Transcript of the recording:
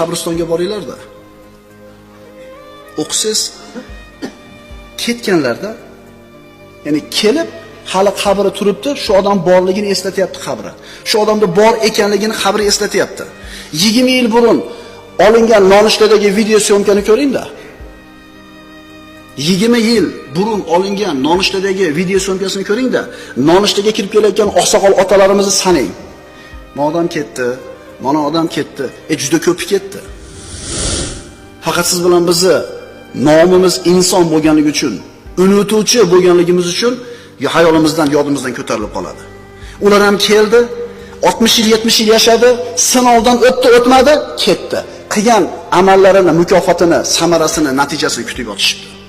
qabristonga boringlar-da. O'qisiz ketganlarda, ya'ni kelib hali qabri turibdi, shu odam borligini eslatyapti qabri. Shu odamda bor ekanligini qabri eslatyapti. 20 yil burun olingan nonushtajdagi video syomkani ko'ring-da. 20 yil burun olingan nonushtajdagi video syomkasini ko'ring-da. Nonushtaga kirib kelayotgan oqsoqol otalarimizni sanang. Mana odam ketdi, mana odam ketdi. Juda ko'p ketdi. Faqat siz bilan bizni nomimiz inson bo'lganligi uchun, unutuvchi bo'lganligimiz uchun hayolimizdan, yodimizdan ko'tarilib qoladi. Ular ham keldi, 60 yil, 70 yil yashadi, sinovdan o'tdi, o'tmadi, ketdi. Qilgan amallarini, mukofotini, samarasini, natijasini kutib yotishibdi.